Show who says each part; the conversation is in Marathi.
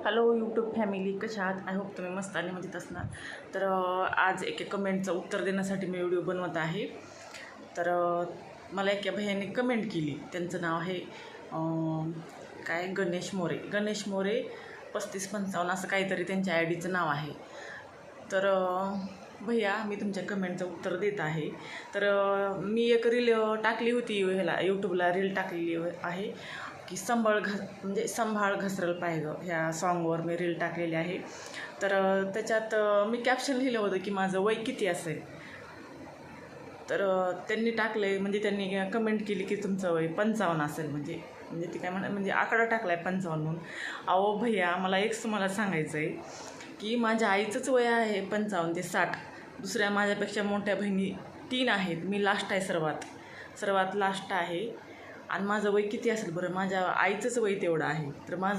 Speaker 1: हॅलो यूट्यूब फॅमिली, कशा आहात? आय होप तुम्ही मस्त आणि मजेत असणार. तर आज एका कमेंटचं उत्तर देण्यासाठी मी व्हिडिओ बनवत आहे. तर मला एका भैयाने कमेंट केली. त्यांचं नाव आहे काय गणेश मोरे 3555 असं काहीतरी त्यांच्या आय डीचं नाव आहे. तर भैया, मी तुमच्या कमेंटचं उत्तर देत आहे. तर मी एक रील टाकली होती, ह्याला यूट्यूबला रील टाकलेली आहे की संभाळ घसरल पाय गं, ह्या सॉन्गवर मी रील टाकलेली आहे. तर त्याच्यात मी कॅप्शन लिहिलं होतं की माझं वय किती असेल. तर त्यांनी टाकले, म्हणजे त्यांनी कमेंट केली की तुमचं वय 55 असेल. म्हणजे ती काय म्हणजे आकडा टाकला आहे 55 म्हणून. अहो भैया, मला एक तुम्हाला सांगायचं आहे की माझ्या आईचंच वय आहे 55 ते 60. दुसऱ्या माझ्यापेक्षा मोठ्या बहिणी 3 आहेत. मी लास्ट आहे, सर्वात लास्ट आहे. आणि माझं वय किती असेल बरं? माझ्या आईचंच वय तेवढं आहे. तर माझं